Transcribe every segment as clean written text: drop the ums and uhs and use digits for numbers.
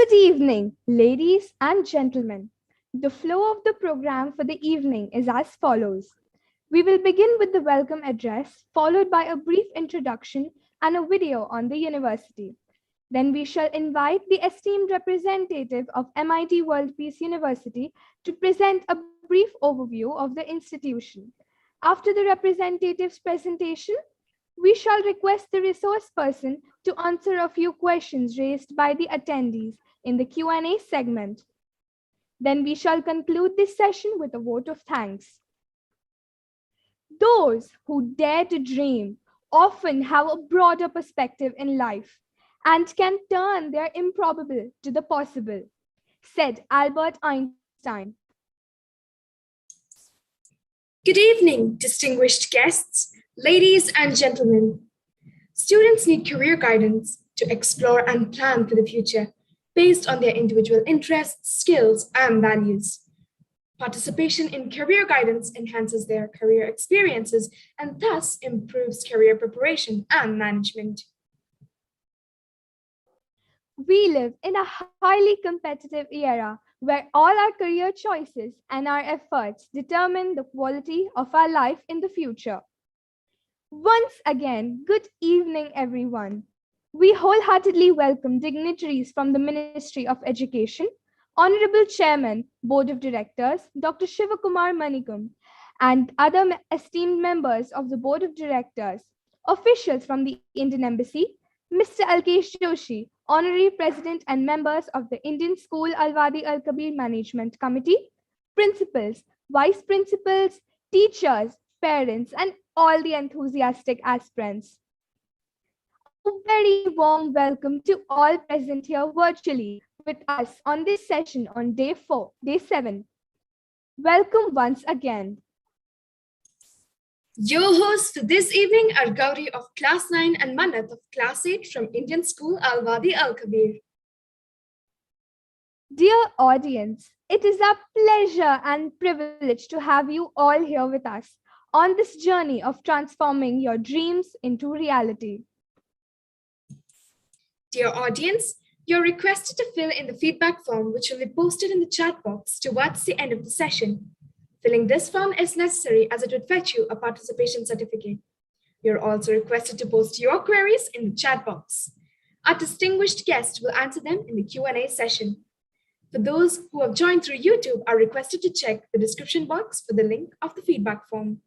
Good evening, ladies and gentlemen. The flow of the program for the evening is as follows. We will begin with the welcome address, followed by a brief introduction and a video on the university. Then we shall invite the esteemed representative of MIT World Peace University to present a brief overview of the institution. After the representative's presentation, we shall request the resource person to answer a few questions raised by the attendees in the Q&A segment. Then we shall conclude this session with a vote of thanks. Those who dare to dream often have a broader perspective in life and can turn their improbable to the possible, said Albert Einstein. Good evening, distinguished guests, ladies and gentlemen. Students need career guidance to explore and plan for the future based on their individual interests, skills, and values. Participation in career guidance enhances their career experiences and thus improves career preparation and management. We live in a highly competitive era where all our career choices and our efforts determine the quality of our life in the future. Once again, good evening, everyone. We wholeheartedly welcome dignitaries from the Ministry of Education, Honorable Chairman, Board of Directors, Dr. Shivakumar Manikam, and other esteemed members of the Board of Directors, officials from the Indian Embassy, Mr. Alkesh Joshi, Honorary President and members of the Indian School Al-Wadi Al-Kabir Management Committee, principals, vice principals, teachers, parents, and all the enthusiastic aspirants. A very warm welcome to all present here virtually with us on this session on day 7. Welcome once again. Your hosts for this evening are Gauri of Class 9 and Manat of Class 8 from Indian School Al-Wadi Al-Kabir. Dear audience, it is our pleasure and privilege to have you all here with us on this journey of transforming your dreams into reality. Dear audience, you're requested to fill in the feedback form which will be posted in the chat box towards the end of the session. Filling this form is necessary as it would fetch you a participation certificate. You're also requested to post your queries in the chat box. Our distinguished guest will answer them in the Q&A session. For those who have joined through YouTube, are requested to check the description box for the link of the feedback form.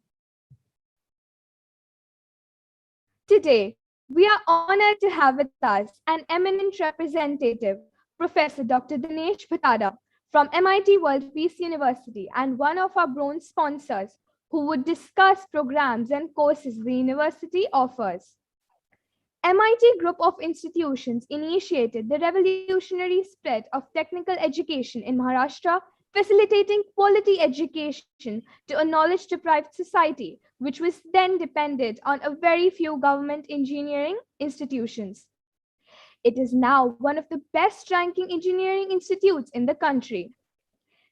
Today, we are honored to have with us an eminent representative, Professor Dr. Dinesh Bhatada from MIT World Peace University and one of our bronze sponsors who would discuss programs and courses the university offers. MIT Group of Institutions initiated the revolutionary spread of technical education in Maharashtra, facilitating quality education to a knowledge-deprived society, which was then dependent on a very few government engineering institutions. It is now one of the best-ranking engineering institutes in the country.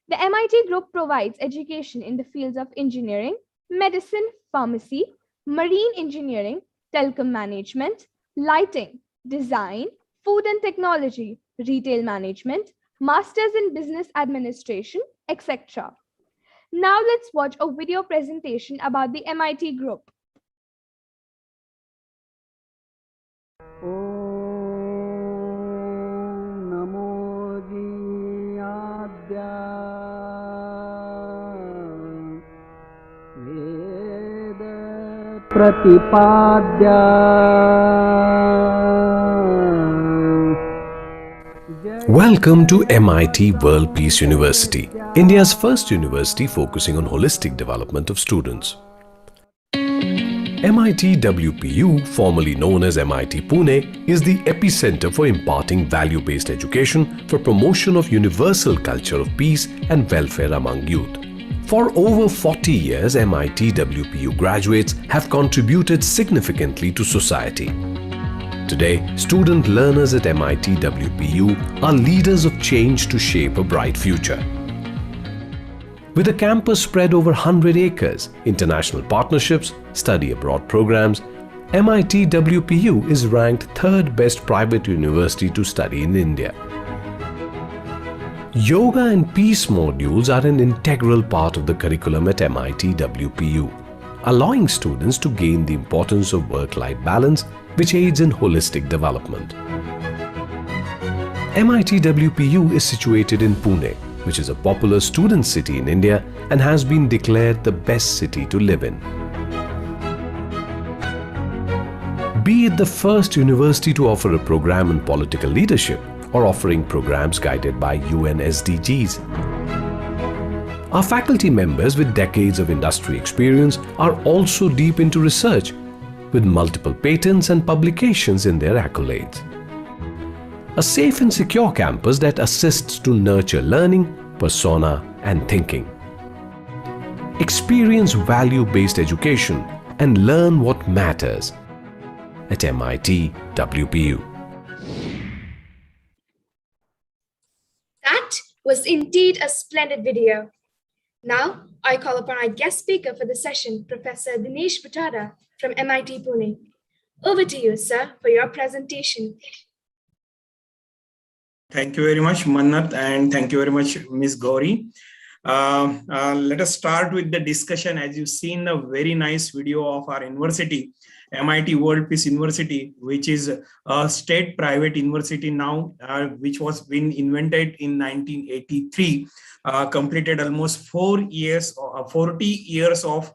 The MIT Group provides education in the fields of engineering, medicine, pharmacy, marine engineering, telecom management, lighting, design, food and technology, retail management, masters in business administration, etc. Now let's watch a video presentation about the MIT Group. Welcome to MIT World Peace University, India's first university focusing on holistic development of students. MIT WPU, formerly known as MIT Pune, is the epicenter for imparting value-based education for promotion of universal culture of peace and welfare among youth. For over 40 years, MIT WPU graduates have contributed significantly to society. Today, student learners at MIT WPU are leaders of change to shape a bright future. With a campus spread over 100 acres, international partnerships, study abroad programs, MIT WPU is ranked third best private university to study in India. Yoga and peace modules are an integral part of the curriculum at MIT WPU, allowing students to gain the importance of work-life balance, which aids in holistic development. MIT WPU is situated in Pune, which is a popular student city in India and has been declared the best city to live in. Be it the first university to offer a program in political leadership or offering programs guided by UN SDGs. Our faculty members with decades of industry experience are also deep into research, with multiple patents and publications in their accolades. A safe and secure campus that assists to nurture learning, persona, and thinking. Experience value-based education and learn what matters at MIT WPU. That was indeed a splendid video. Now, I call upon our guest speaker for the session, Professor Dinesh Buttada from MIT Pune. Over to you, sir, for your presentation. Thank you very much, Mannat, and thank you very much, Ms. Gauri. Let us start with the discussion. As you've seen a very nice video of our university, MIT World Peace University, which is a state-private university now, which was been invented in 1983, completed almost 40 years of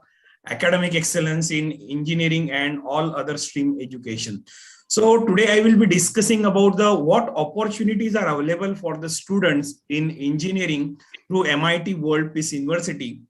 academic excellence in engineering and all other stream education. So today I will be discussing about what opportunities are available for the students in engineering through MIT World Peace University.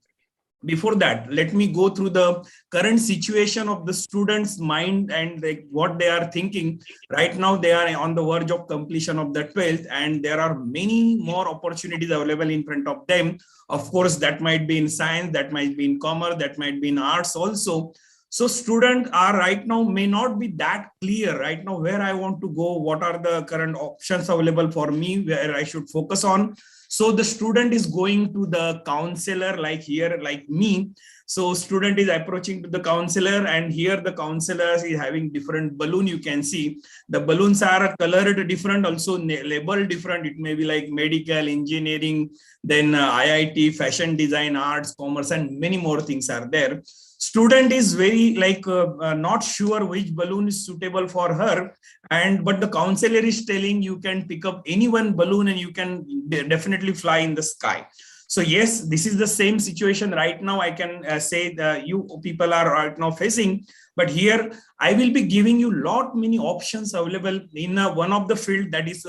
Before that, let me go through the current situation of the students' mind and what they are thinking. Right now, they are on the verge of completion of the 12th, and there are many more opportunities available in front of them. Of course, that might be in science, that might be in commerce, that might be in arts also. So students are right now may not be that clear right now where I want to go, what are the current options available for me, where I should focus on. So the student is going to the counselor, like here, like me. So student is approaching to the counselor, and here the counselor is having different balloon. You can see the balloons are colored different, also labeled different. It may be like medical, engineering, then IIT, fashion design, arts, commerce, and many more things are there. Student is very not sure which balloon is suitable for her, but the counselor is telling you can pick up any one balloon and you can definitely fly in the sky. So yes, this is the same situation right now. I can say that you people are right now facing, but here I will be giving you many options available in one of the field, that is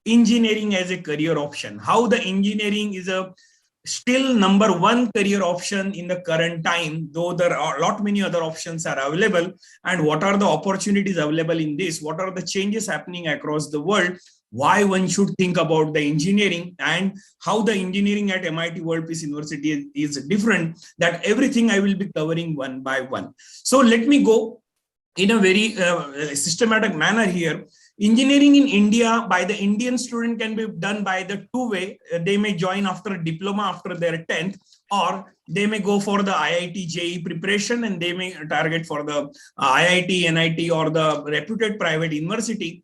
engineering as a career option. How the engineering is a still number one career option in the current time, though there are many other options are available, and what are the opportunities available in this, what are the changes happening across the world, why one should think about the engineering, and how the engineering at MIT World Peace University is different. That everything I will be covering one by one. So let me go in a very systematic manner here. Engineering in India by the Indian student can be done by the two way. They may join after a diploma after their 10th, or they may go for the IIT JEE preparation and they may target for the IIT, NIT, or the reputed private university.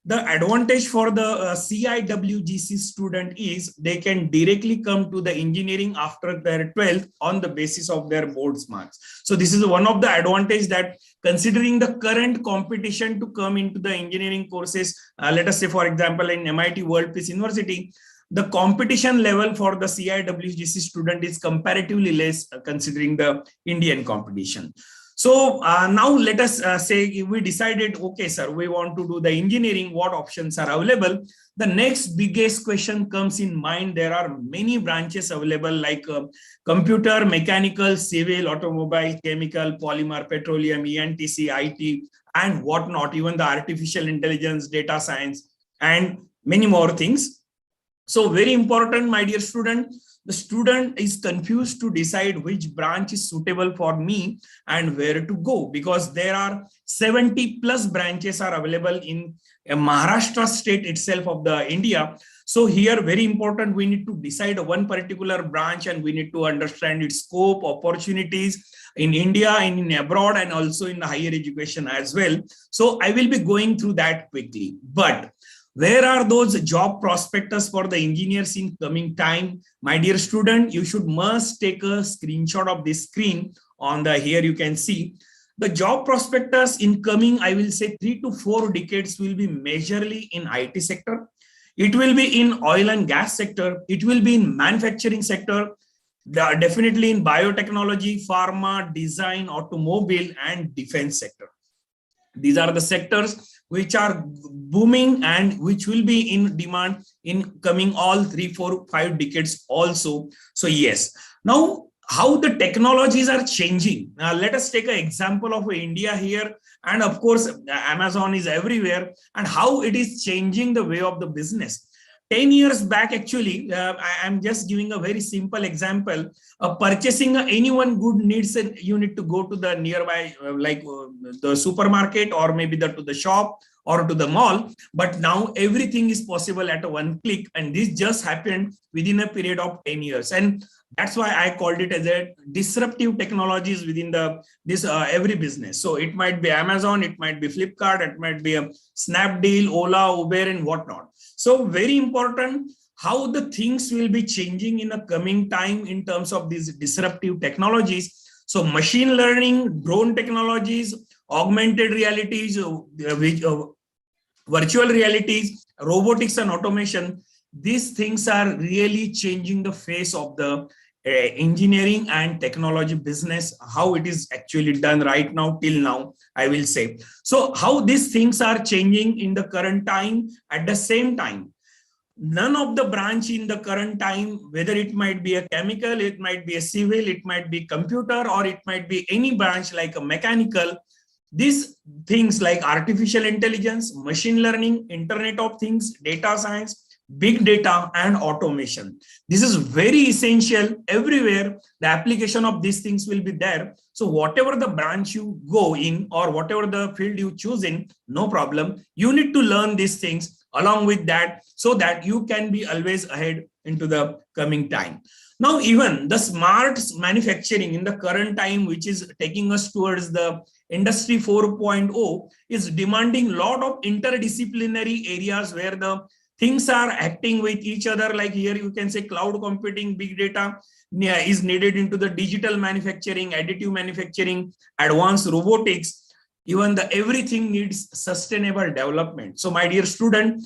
The advantage for the CIWGC student is they can directly come to the engineering after their 12th on the basis of their board's marks. So this is one of the advantage, that considering the current competition to come into the engineering courses, let us say, for example, in MIT World Peace University, the competition level for the CIWGC student is comparatively less considering the Indian competition. So now let us say we decided, okay, sir, we want to do the engineering, what options are available? The next biggest question comes in mind. There are many branches available like computer, mechanical, civil, automobile, chemical, polymer, petroleum, ENTC, IT, and whatnot, even the artificial intelligence, data science, and many more things. So very important, my dear student, the student is confused to decide which branch is suitable for me and where to go, because there are 70 plus branches are available in Maharashtra state itself of the India. So here, very important, we need to decide one particular branch and we need to understand its scope, opportunities in India and in abroad, and also in higher education as well. So I will be going through that quickly. But Where are those job prospectus for the engineers in coming time? My dear student, you should must take a screenshot of this screen. On the here you can see the job prospectus in coming, I will say 3 to 4 decades will be majorly in IT sector. It will be in oil and gas sector. It will be in manufacturing sector. Definitely in biotechnology, pharma, design, automobile, and defense sector. These are the sectors which are booming and which will be in demand in coming all 3, 4, 5 decades also. So yes, now how the technologies are changing. Now let us take an example of India here, and of course Amazon is everywhere, and how it is changing the way of the business. 10 years back, actually, I am just giving a very simple example. Purchasing anyone good needs, you need to go to the nearby, the supermarket, or maybe to the shop or to the mall. But now everything is possible at a one click, and this just happened within a period of 10 years. And that's why I called it as a disruptive technologies within every business. So it might be Amazon, it might be Flipkart, it might be a Snapdeal, Ola, Uber, and whatnot. So very important how the things will be changing in a coming time in terms of these disruptive technologies. So machine learning, drone technologies, augmented realities, virtual realities, robotics and automation. These things are really changing the face of the engineering and technology business, how it is actually done right now till now, I will say. So how these things are changing in the current time. At the same time, none of the branch in the current time, whether it might be a chemical, it might be a civil, it might be computer, or it might be any branch like a mechanical, these things like artificial intelligence, machine learning, Internet of Things, data science, big data, and automation. This is very essential everywhere. The application of these things will be there. So whatever the branch you go in or whatever the field you choose in, no problem. You need to learn these things along with that so that you can be always ahead into the coming time. Now, even the smart manufacturing in the current time, which is taking us towards the industry 4.0, is demanding a lot of interdisciplinary areas where the things are acting with each other. Like here you can say cloud computing, big data is needed into the digital manufacturing, additive manufacturing, advanced robotics. Even everything needs sustainable development. So my dear student,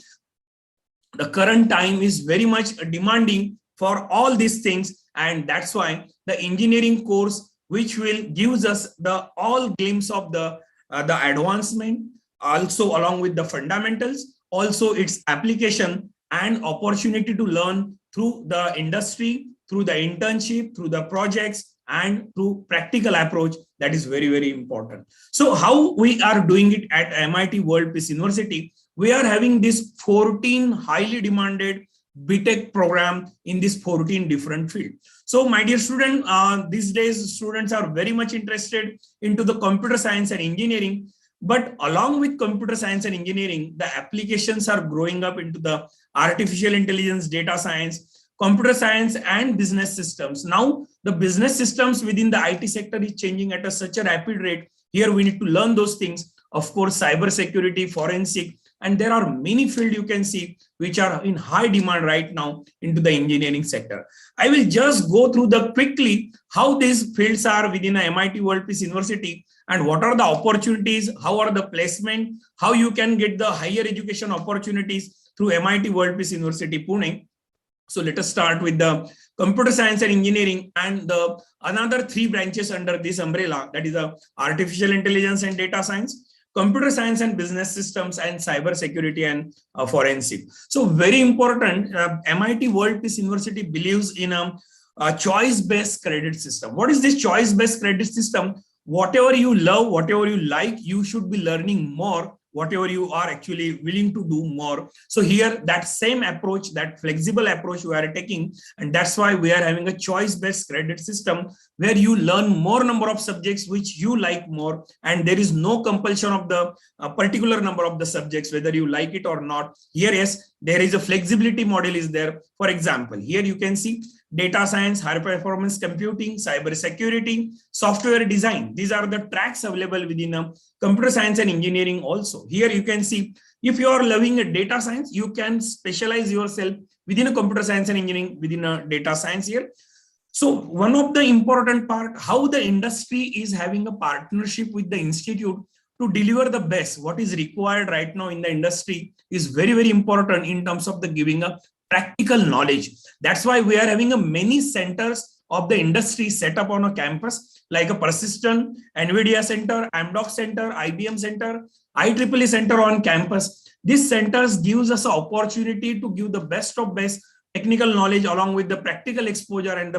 the current time is very much demanding for all these things, and that's why the engineering course, which will gives us the all glimpse of the advancement, also along with the fundamentals, also its application and opportunity to learn through the industry, through the internship, through the projects, and through practical approach. That is very, very important. So how we are doing it at MIT World Peace University, we are having this 14 highly demanded BTech program in this 14 different fields. So my dear student, these days students are very much interested into the computer science and engineering. But along with computer science and engineering, the applications are growing up into the artificial intelligence, data science, computer science, and business systems. Now, the business systems within the IT sector is changing at such a rapid rate. Here we need to learn those things. Of course, cyber security, forensic, and there are many fields you can see which are in high demand right now into the engineering sector. I will just go through quickly how these fields are within MIT World Peace University, and what are the opportunities, how are the placement, how you can get the higher education opportunities through MIT World Peace University, Pune. So let us start with the computer science and engineering, and the another 3 branches under this umbrella, that is the artificial intelligence and data science, computer science and business systems, and cyber security and forensic. So very important, MIT World Peace University believes in a choice-based credit system. What is this choice-based credit system? Whatever you love, whatever you like, you should be learning more, whatever you are actually willing to do more. So here, that same approach, that flexible approach we are taking, and that's why we are having a choice-based credit system where you learn more number of subjects which you like more, and there is no compulsion of the particular number of the subjects, whether you like it or not. Here, yes, there is a flexibility model is there. For example, here you can see data science, high performance computing, cyber security, software design. These are the tracks available within computer science and engineering also. Here you can see, if you are loving a data science, you can specialize yourself within a computer science and engineering within a data science here. So one of the important part, how the industry is having a partnership with the institute to deliver the best, what is required right now in the industry is very, very important in terms of the giving a practical knowledge. That's why we are having a many centers of the industry set up on a campus, like a Persistent, NVIDIA Center, Amdocs Center, IBM Center, IEEE Center on campus. These centers gives us an opportunity to give the best of best technical knowledge along with the practical exposure and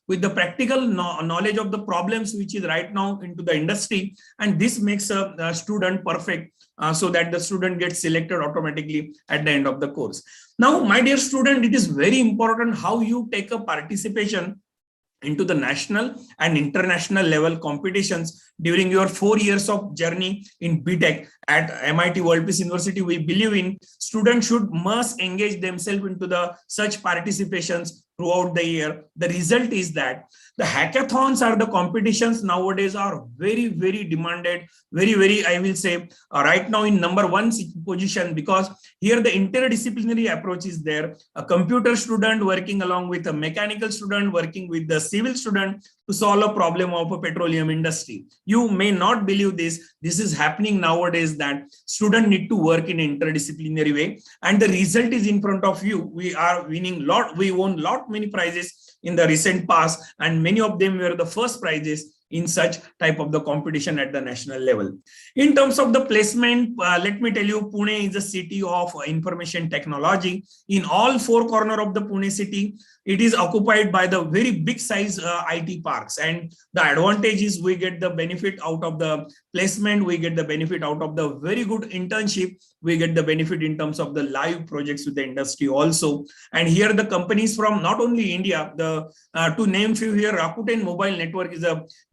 with the practical knowledge of the problems which is right now into the industry, and this makes a student perfect so that the student gets selected automatically at the end of the course. Now, my dear student, it is very important how you take a participation into the national and international level competitions during your 4 years of journey in BTech at MIT World Peace University. We believe in students must engage themselves into the such participations throughout the year. The result is that the hackathons are the competitions nowadays are very, very demanded, very, I will say right now in number 1 position, because here the interdisciplinary approach is there. A computer student working along with a mechanical student, working with the civil student to solve a problem of a petroleum industry. You may not believe this. This is happening nowadays, that students need to work in an interdisciplinary way, and the result is in front of you. We are winning we won many prizes in the recent past, and many of them were the first prizes in such type of the competition at the national level. In terms of the placement, let me tell you, Pune is a city of information technology. In all 4 corners of the Pune city, it is occupied by the very big size IT parks, and the advantage is we get the benefit out of the placement, we get the benefit out of the very good internship, we get the benefit in terms of the live projects with the industry also. And here the companies from not only India, to name few here, Rakuten Mobile Network is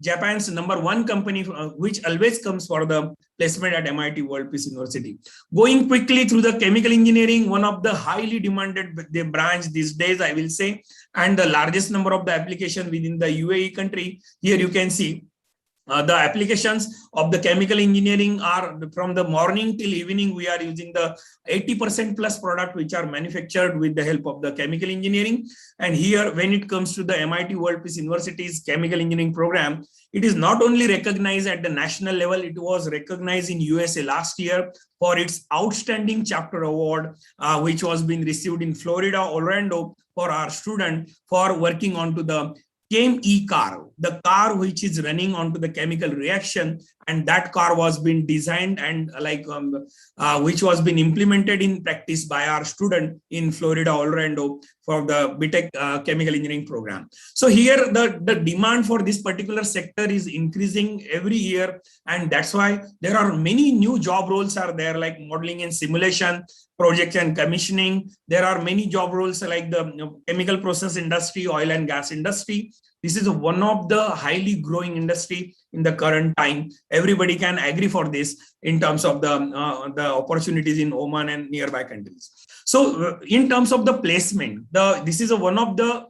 Japan's number 1 company which always comes for the placement at MIT World Peace University. Going quickly through the chemical engineering, one of the highly demanded branch these days, I will say, and the largest number of the application within the UAE country. Here you can see the applications of the chemical engineering are from the morning till evening. We are using the 80% plus product which are manufactured with the help of the chemical engineering. And here, when it comes to the MIT World Peace University's chemical engineering program, it is not only recognized at the national level, it was recognized in USA last year for its outstanding chapter award, which was being received in Florida, Orlando, for our student for working onto the Chem-E car, the car which is running onto the chemical reaction, and that car was being designed and which was being implemented in practice by our student in Florida, Orlando, for the BTech chemical engineering program. So here the demand for this particular sector is increasing every year, and that's why there are many new job roles are there, like modeling and simulation, project and commissioning. There are many job roles like the chemical process industry, oil and gas industry. This is one of the highly growing industry in the current time. Everybody can agree for this in terms of the opportunities in Oman and nearby countries. So in terms of the placement, this is one of the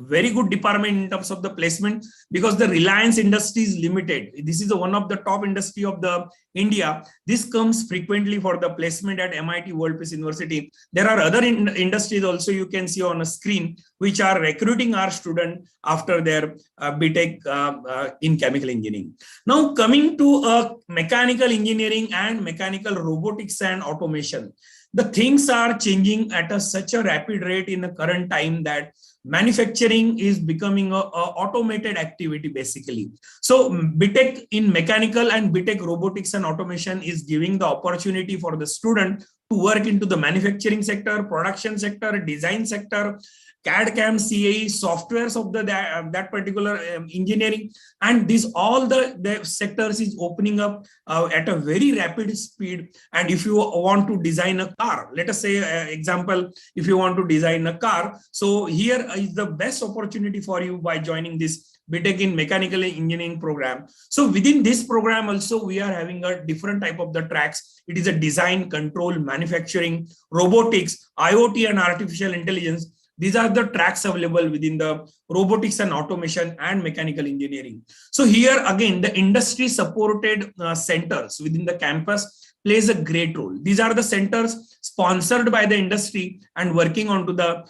very good department in terms of the placement, because the Reliance industry is limited. This is one of the top industry of the India. This comes frequently for the placement at MIT World Peace University. There are other industries also you can see on a screen which are recruiting our student after their BTech in chemical engineering. Now coming to mechanical engineering and mechanical robotics and automation. The things are changing at such a rapid rate in the current time that manufacturing is becoming a automated activity basically. So BTech in mechanical and BTech robotics and automation is giving the opportunity for the student to work into the manufacturing sector, production sector, design sector, CAD, CAM, CAE, softwares of that particular engineering, and this all the sectors is opening up at a very rapid speed. And if you want to design a car, let us say example, if you want to design a car, so here is the best opportunity for you by joining this BTech in mechanical engineering program. So within this program also we are having a different type of the tracks. It is a design, control, manufacturing, robotics, IoT and artificial intelligence. These are the tracks available within the robotics and automation and mechanical engineering. So here again, the industry supported centers within the campus plays a great role. These are the centers sponsored by the industry and working onto the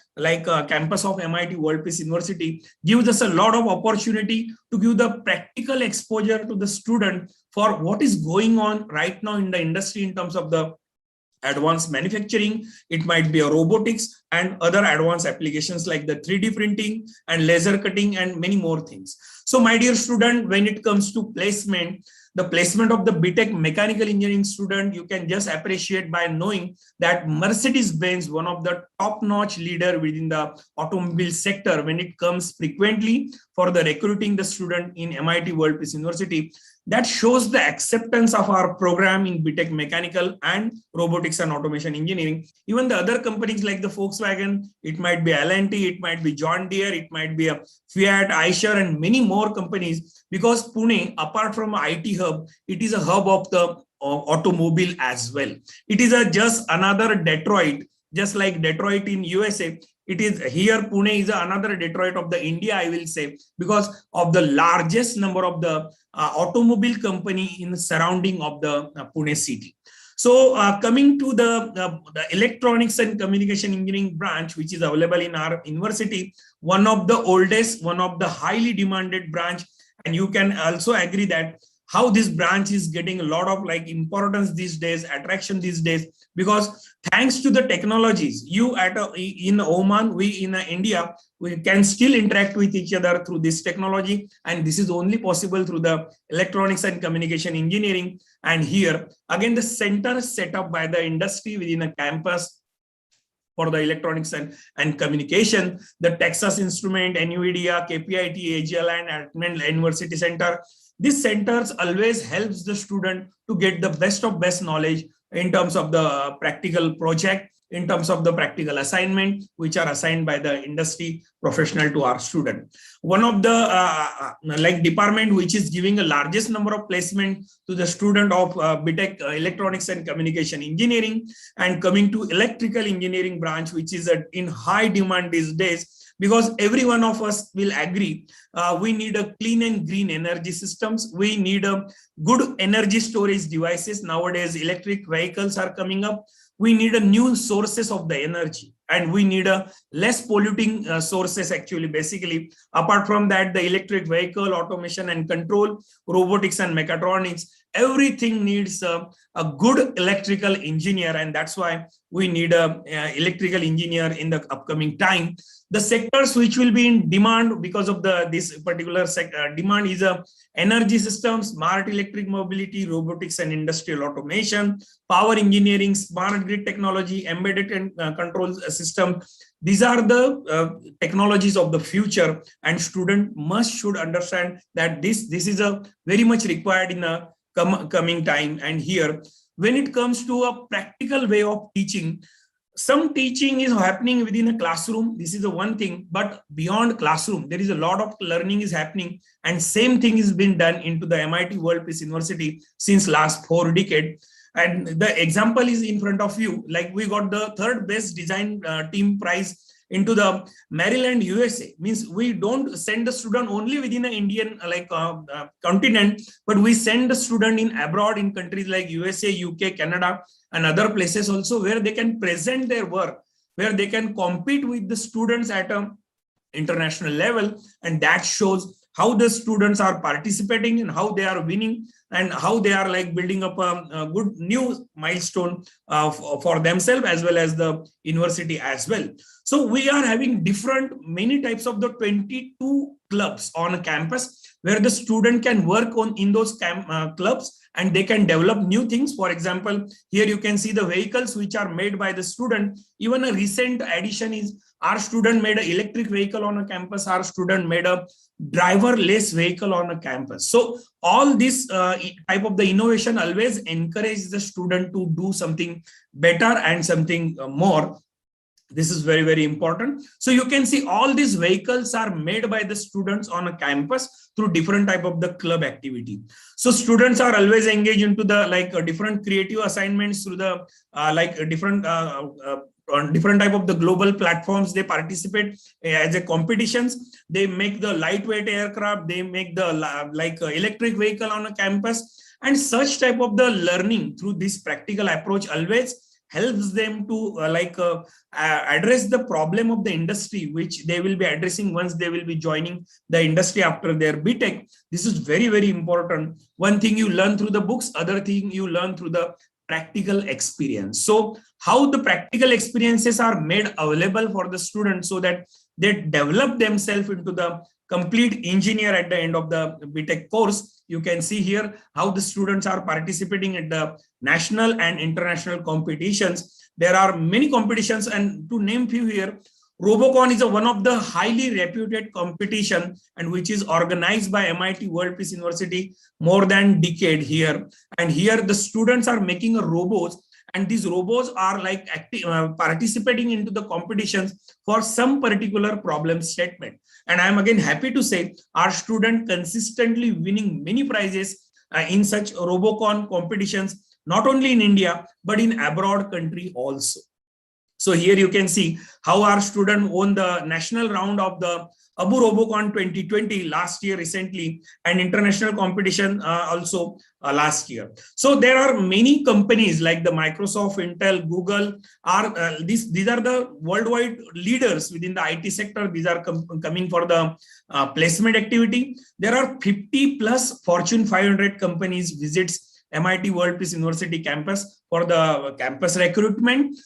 campus of MIT World Peace University gives us a lot of opportunity to give the practical exposure to the student for what is going on right now in the industry in terms of the advanced manufacturing. It might be a robotics and other advanced applications like the 3D printing and laser cutting and many more things. So my dear student, when it comes to placement, the placement of the BTech mechanical engineering student, you can just appreciate by knowing that Mercedes-Benz, one of the top-notch leader within the automobile sector, when it comes frequently for the recruiting the student in MIT World Peace University, that shows the acceptance of our program in BTech mechanical and robotics and automation engineering. Even the other companies like the Volkswagen, it might be L&T, it might be John Deere, it might be a Fiat, Eicher, and many more companies, because Pune, apart from IT hub, it is a hub of the automobile as well. It is just another Detroit, just like Detroit in USA. It is here, Pune is another Detroit of the India, I will say, because of the largest number of the automobile company in the surrounding of the Pune city. So coming to the electronics and communication engineering branch, which is available in our university, one of the oldest, one of the highly demanded branch. And you can also agree that how this branch is getting a lot of importance these days, attraction these days, because thanks to the technologies, you in Oman, we in India, we can still interact with each other through this technology. And this is only possible through the electronics and communication engineering. And here, again, the center set up by the industry within a campus for the electronics and communication, the Texas Instrument, NVIDIA, KPIT, AGL, and Altman University Center. These centers always helps the student to get the best of best knowledge in terms of the practical project, in terms of the practical assignment, which are assigned by the industry professional to our student. One of the department which is giving the largest number of placement to the student of BTech electronics and communication engineering, and coming to electrical engineering branch, which is in high demand these days, because every one of us will agree we need a clean and green energy systems. We need a good energy storage devices. Nowadays, electric vehicles are coming up. We need a new sources of the energy, and we need a less polluting sources actually. Basically, apart from that, the electric vehicle, automation and control, robotics and mechatronics, everything needs a good electrical engineer, and that's why we need a electrical engineer in the upcoming time. The sectors which will be in demand because of this particular demand is energy systems, smart electric mobility, robotics and industrial automation, power engineering, smart grid technology, embedded and control system. These are the technologies of the future, and student should understand that this is a very much required in a coming time. And here, when it comes to a practical way of teaching, some teaching is happening within a classroom. This is the one thing, but beyond classroom, there is a lot of learning is happening, and same thing is being done into the MIT World Peace University since last 4 decades. And the example is in front of you. Like we got the 3rd best design team prize into the Maryland, USA. Means we don't send the student only within an Indian continent, but we send the student in abroad in countries like USA, UK, Canada, and other places also, where they can present their work, where they can compete with the students at an international level. And that shows how the students are participating and how they are winning and how they are building up a good new milestone for themselves as well as the university as well. So we are having many types of the 22 clubs on a campus where the student can work in those clubs, and they can develop new things. For example, here you can see the vehicles which are made by the student. Even a recent addition is our student made an electric vehicle on a campus. Our student made a driverless vehicle on a campus. So all this type of the innovation always encourages the student to do something better and something more. This is very, very important. So you can see all these vehicles are made by the students on a campus through different type of the club activity. So students are always engaged into the different creative assignments through the different on different type of the global platforms. They participate as a competitions. They make the lightweight aircraft. They make the electric vehicle on a campus, and such type of the learning through this practical approach always helps them to address the problem of the industry, which they will be addressing once they will be joining the industry after their BTech. This is very, very important. One thing you learn through the books, other thing you learn through the practical experience. So how the practical experiences are made available for the students so that they develop themselves into the complete engineer at the end of the BTech course. You can see here how the students are participating at the national and international competitions. There are many competitions, and to name few here, Robocon is one of the highly reputed competition and which is organized by MIT World Peace University more than decade here. And here the students are making a robots, and these robots are like participating into the competitions for some particular problem statement. And I'm again happy to say our student consistently winning many prizes in such Robocon competitions, not only in India, but in abroad country also. So here you can see how our student won the national round of the Abu Robocon 2020 last year recently, and international competition also last year. So there are many companies like the Microsoft, Intel, Google are these are the worldwide leaders within the IT sector. These are coming for the placement activity. There are 50 plus Fortune 500 companies visits MIT World Peace University campus for the campus recruitment.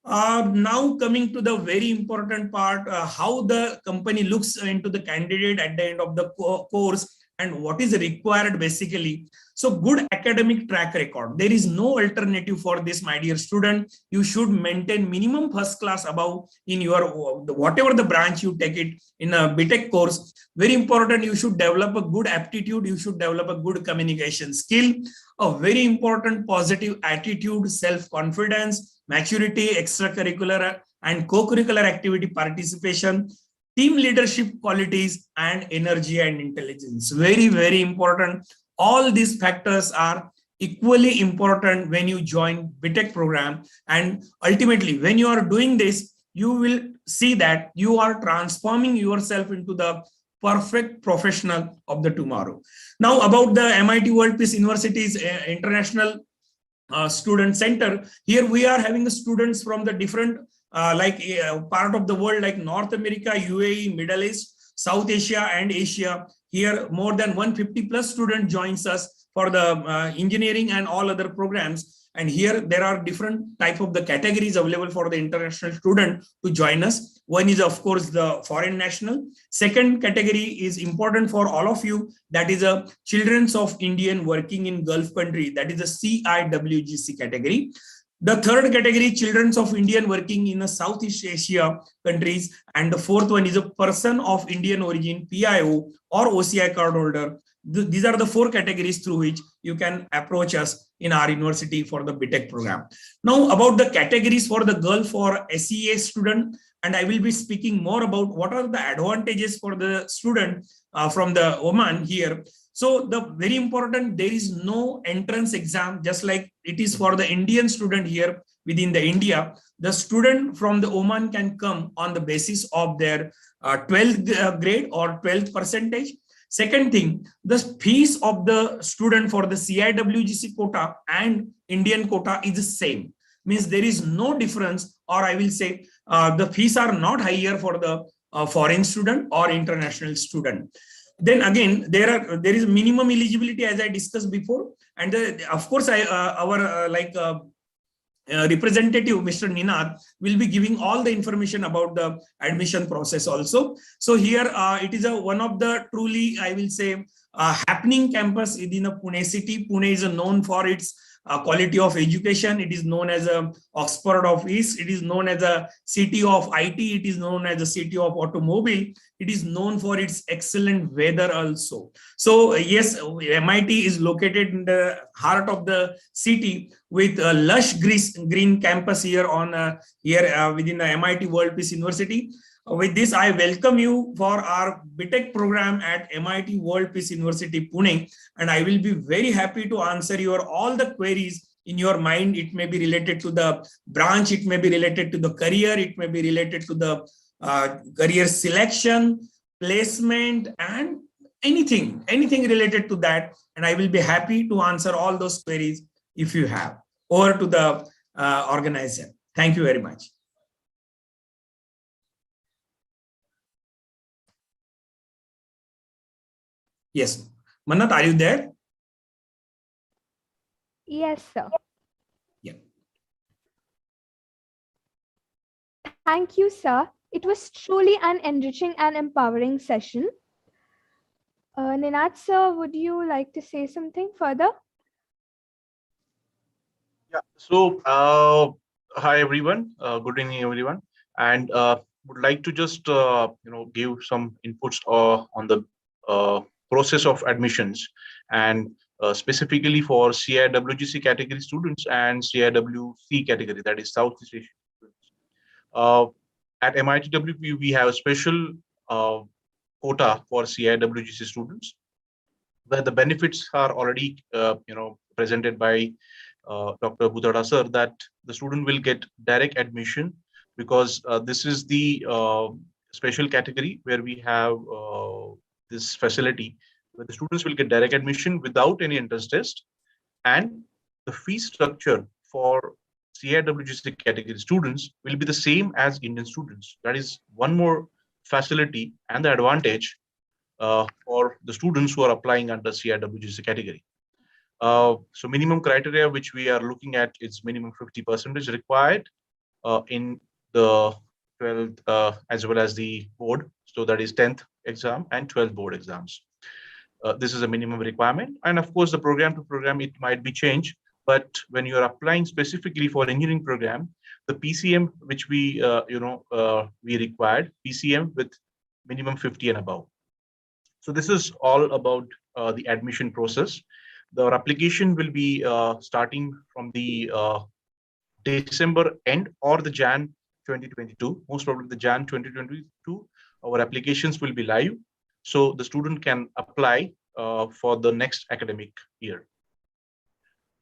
Now coming to the very important part, how the company looks into the candidate at the end of the course and what is required basically. So good academic track record. There is no alternative for this, my dear student. You should maintain minimum first class above in your whatever the branch you take it in a BTech course. Very important, you should develop a good aptitude. You should develop a good communication skill, a very important positive attitude, self-confidence, maturity, extracurricular and co-curricular activity participation, team leadership qualities, and energy and intelligence. Very, very important. All these factors are equally important when you join BTech program. And ultimately, when you are doing this, you will see that you are transforming yourself into the perfect professional of the tomorrow. Now about the MIT World Peace University's International Student Center. Here we are having the students from the different part of the world like North America, UAE, Middle East, South Asia, and Asia. Here more than 150 plus students joins us for the engineering and all other programs. And here there are different type of the categories available for the international student to join us. One is of course the foreign national. Second category is important for all of you. That is a children of Indian working in Gulf country. That is a CIWGC category. The third category, children of Indian working in a Southeast Asia countries. And the fourth one is a person of Indian origin, PIO or OCI card holder. These are the four categories through which you can approach us in our university for the BTech program. Now about the categories for the Gulf or SEA student, and I will be speaking more about what are the advantages for the student from the Oman here. So the very important, there is no entrance exam, just like it is for the Indian student here within the India. The student from the Oman can come on the basis of their 12th grade or 12th percentage. Second thing, the fees of the student for the CIWGC quota and Indian quota is the same. Means there is no difference, or I will say the fees are not higher for the foreign student or international student. Then again, there is minimum eligibility as I discussed before, and of course representative Mr. Ninad will be giving all the information about the admission process also. So here it is one of the truly, I will say, happening campus within a Pune city. Pune is known for its quality of education. It is known as a Oxford of East. It is known as a city of IT. It is known as a city of automobile. It is known for its excellent weather also. So yes, MIT is located in the heart of the city with a lush green campus here on within the MIT World Peace University. With this, I welcome you for our BTech program at MIT World Peace University, Pune, and I will be very happy to answer your all the queries in your mind. It may be related to the branch, it may be related to the career, it may be related to the career selection, placement, and anything related to that. And I will be happy to answer all those queries if you have. Over to the organizer. Thank you very much. Yes, Mannat, are you there? Yes, sir. Yeah. Thank you, sir. It was truly an enriching and empowering session. Ninad, sir, would you like to say something further? Yeah. So, hi everyone. Good evening, everyone. And would like to just give some inputs on the process of admissions, and specifically for CIWGC category students and CIWC category, that is Southeast Asian students. At MITW, we have a special quota for CIWGC students, where the benefits are already presented by Dr. Bhutada sir, that the student will get direct admission, because this is the special category where we have this facility where the students will get direct admission without any entrance test, and the fee structure for CIWGC category students will be the same as Indian students. That is one more facility and the advantage for the students who are applying under CIWGC category. So minimum criteria which we are looking at is minimum 50% required in the 12th as well as the board. So that is 10th exam and 12th board exams. This is a minimum requirement. And of course, the program to program, it might be changed. But when you are applying specifically for engineering program, the PCM which we we required, PCM with minimum 50 and above. So this is all about the admission process. The application will be starting from the December end or the Jan 2022. Most probably the Jan 2022, our applications will be live. So the student can apply for the next academic year.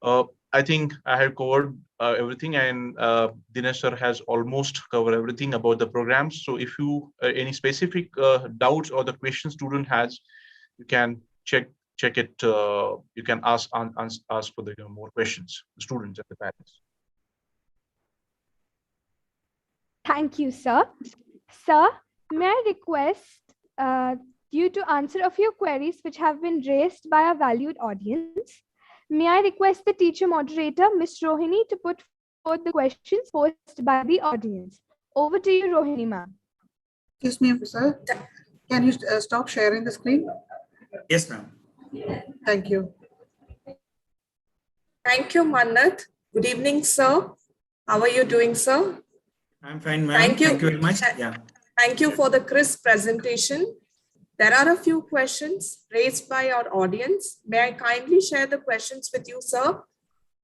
I think I have covered everything, and Dinesh sir has almost covered everything about the programs. So if you any specific doubts or the question student has, you can check it. You can ask for the more questions, the students and the parents. Thank you, sir. Sir, may I request you to answer a few queries which have been raised by our valued audience? May I request the teacher moderator, Ms. Rohini, to put forth the questions posed by the audience. Over to you, Rohini, ma'am. Excuse me, sir. Can you stop sharing the screen? Yes, ma'am. Thank you. Thank you, Mannat. Good evening, sir. How are you doing, sir? I'm fine, ma'am. Thank you. Thank you very much. Yeah. Thank you for the crisp presentation. There are a few questions raised by our audience. May I kindly share the questions with you, sir?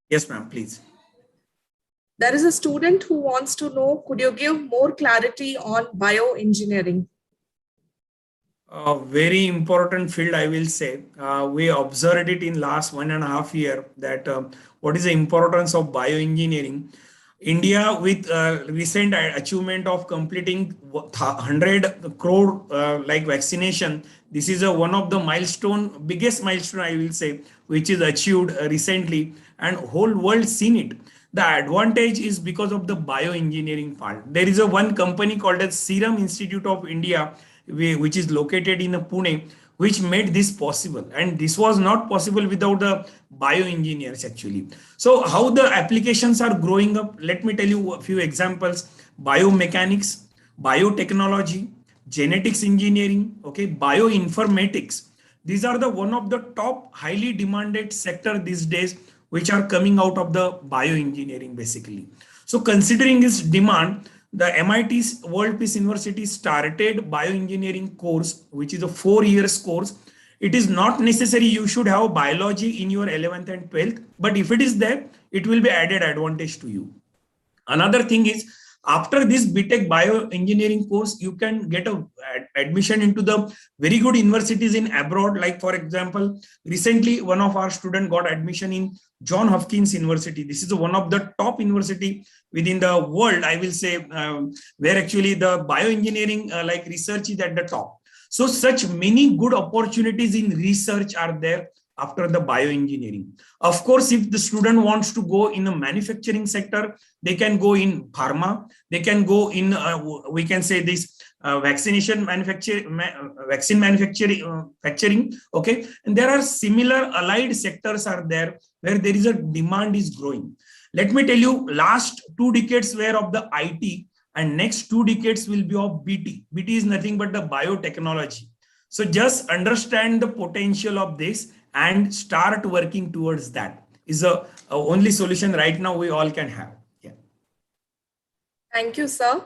Yes, ma'am, please. There is a student who wants to know, could you give more clarity on bioengineering? A very important field, I will say. We observed it in last 1.5 years that what is the importance of bioengineering. India, with recent achievement of completing 100 crore like vaccination, this is one of the biggest milestone, I will say, which is achieved recently, and whole world seen it. The advantage is because of the bioengineering part. There is one company called as Serum Institute of India, which is located in Pune, which made this possible. And this was not possible without the bioengineers actually. So how the applications are growing up, let me tell you a few examples. Biomechanics, biotechnology, genetics engineering, okay, bioinformatics. These are the one of the top highly demanded sector these days, which are coming out of the bioengineering basically. So considering this demand, the MIT World Peace University started bioengineering course, which is a 4-year course. It is not necessary you should have biology in your 11th and 12th, but if it is there, it will be added advantage to you. Another thing is After this BTech bioengineering course, you can get a admission into the very good universities in abroad. Like for example, recently one of our students got admission in John Hopkins University. This is one of the top university within the world, I will say, where actually the bioengineering like research is at the top. So such many good opportunities in research are there after the bioengineering. Of course, if the student wants to go in a manufacturing sector, they can go in pharma, they can go in, we can say this vaccine manufacturing, okay? And there are similar allied sectors are there where there is a demand is growing. Let me tell you, last 2 decades were of the IT and next 2 decades will be of BT. BT is nothing but the biotechnology. So just understand the potential of this and start working towards that is a only solution right now we all can have. Yeah. Thank you, sir.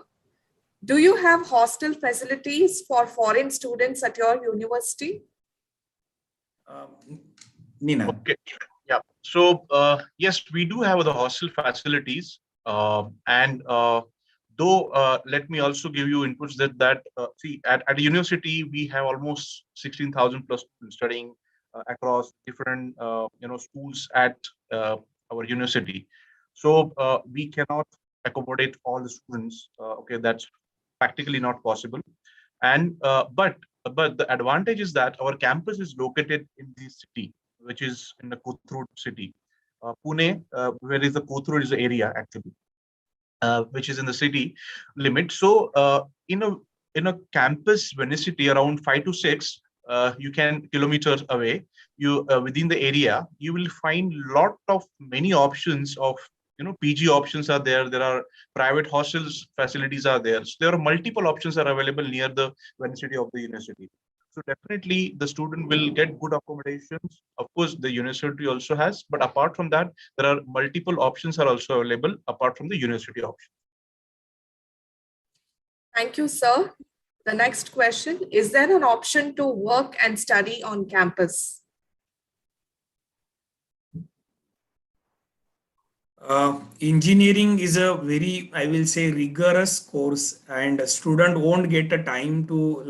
Do you have hostel facilities for foreign students at your university? Nina. Okay. Yeah. So yes, we do have the hostel facilities, and though let me also give you inputs that see at a university we have almost 16,000 plus students studying across different schools at our university. So we cannot accommodate all the students. Okay, that's practically not possible. And but the advantage is that our campus is located in the city, which is in the Kothurud city, Pune, where is the Kothurud is the area actually, which is in the city limit. So in a campus vicinity around 5 to 6 you can kilometers away, you within the area, you will find many options of PG options are there. There are private hostels facilities are there. So there are multiple options are available near the vicinity of the university. So definitely the student will get good accommodations. Of course, the university also has, but apart from that, there are multiple options are also available apart from the university option. Thank you, sir. The next question, is there an option to work and study on campus? Engineering is a very, I will say, rigorous course, and a student won't get a time to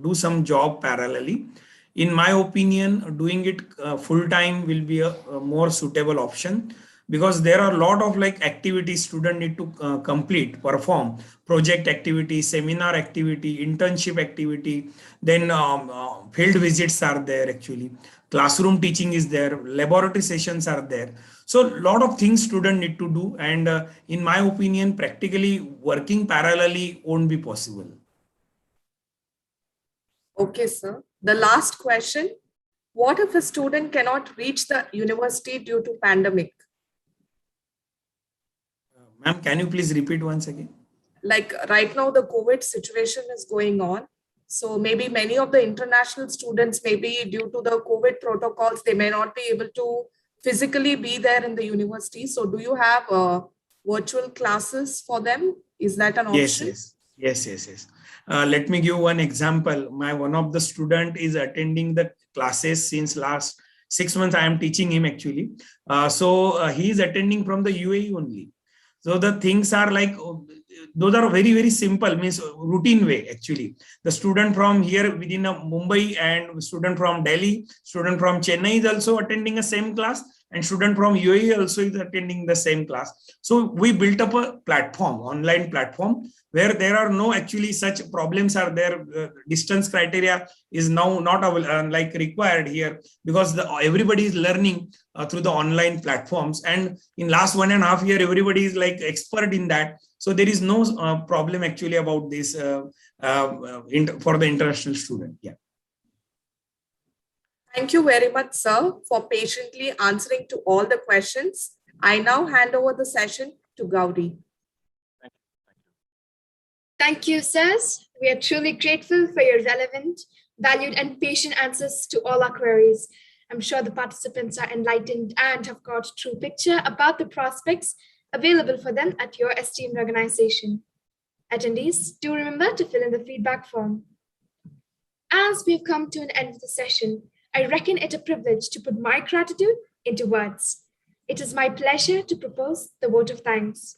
do some job parallelly. In my opinion, doing it full time will be a more suitable option, because there are a lot of activities student need to complete, perform, project activity, seminar activity, internship activity, then field visits are there actually, classroom teaching is there, laboratory sessions are there. So a lot of things student need to do, and in my opinion, practically working parallelly won't be possible. Okay, sir. The last question, what if a student cannot reach the university due to pandemic? Ma'am, can you please repeat once again? Like right now, the COVID situation is going on. So maybe many of the international students, maybe due to the COVID protocols, they may not be able to physically be there in the university. So do you have virtual classes for them? Is that an option? Yes. Let me give one example. One of the student is attending the classes since last 6 months. I am teaching him actually. So he is attending from the UAE only. So the things are those are very, very simple, means routine way actually. The student from here within Mumbai and student from Delhi, student from Chennai is also attending the same class, and student from UAE also is attending the same class. So we built up a platform, online platform, where there are no actually such problems are there. Distance criteria is now not required here, because everybody is learning through the online platforms, and in last 1.5 years everybody is expert in that. So there is no problem actually about this for the international student. Yeah. Thank you very much, sir, for patiently answering to all the questions. I now hand over the session to Gauri. Thank you, sirs. We are truly grateful for your relevant, valued, and patient answers to all our queries. I'm sure the participants are enlightened and have got a true picture about the prospects available for them at your esteemed organization. Attendees, do remember to fill in the feedback form. As we've come to an end of the session, I reckon it a privilege to put my gratitude into words. It is my pleasure to propose the vote of thanks.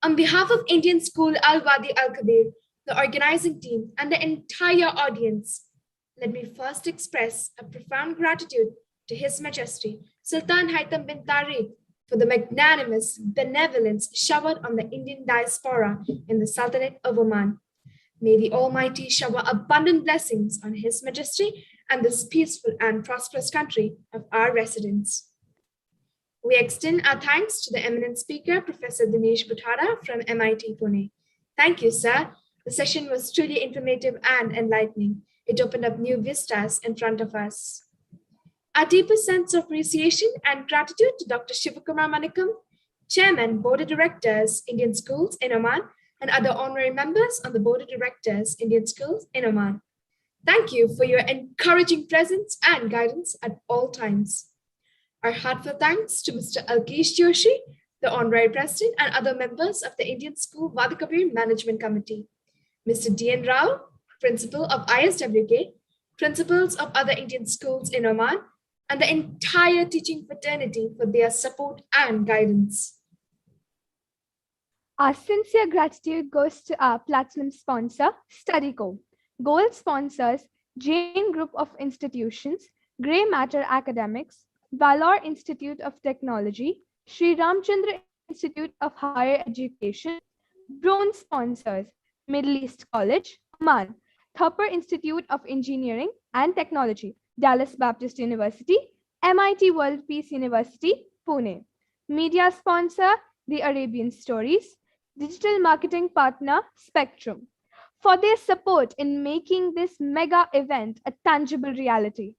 On behalf of Indian School Al Wadi Al Kabir, the organizing team, and the entire audience, let me first express a profound gratitude to His Majesty Sultan Haitham bin Tariq for the magnanimous benevolence showered on the Indian diaspora in the Sultanate of Oman. May the Almighty shower abundant blessings on His Majesty and this peaceful and prosperous country of our residents. We extend our thanks to the eminent speaker, Professor Dinesh Buttada from MIT Pune. Thank you, sir. The session was truly informative and enlightening. It opened up new vistas in front of us. Our deepest sense of appreciation and gratitude to Dr. Shivakumar Manikam, Chairman, Board of Directors, Indian Schools in Oman, and other honorary members on the Board of Directors, Indian Schools in Oman. Thank you for your encouraging presence and guidance at all times. Our heartfelt thanks to Mr. Alkesh Joshi, the Honorary President, and other members of the Indian School Wadi Kabir Management Committee. Mr. D.N. Rao, Principal of ISWK, Principals of other Indian schools in Oman, and the entire teaching fraternity for their support and guidance. Our sincere gratitude goes to our platinum sponsor, StudyCo. Gold sponsors Jain Group of Institutions, Grey Matter Academics, Valor Institute of Technology, Sri Ramchandra Institute of Higher Education. Bronze sponsors Middle East College, Oman, Thapar Institute of Engineering and Technology, Dallas Baptist University, MIT World Peace University, Pune. Media sponsor The Arabian Stories, digital marketing partner Spectrum, for their support in making this mega event a tangible reality.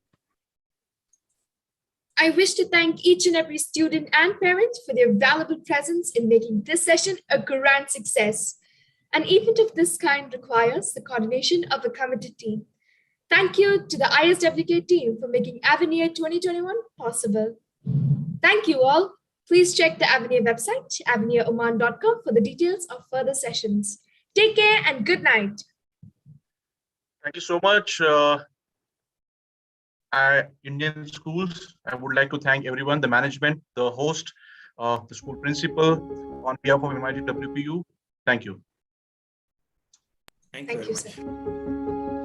I wish to thank each and every student and parent for their valuable presence in making this session a grand success. An event of this kind requires the coordination of a committed team. Thank you to the ISWK team for making Avenir 2021 possible. Thank you all. Please check the Avenir website, avenioman.com, for the details of further sessions. Take care and good night. Thank you so much, Indian Schools. I would like to thank everyone, the management, the host, the school principal, on behalf of MIT WPU. Thank you. Thank you Thank very you, much. sir.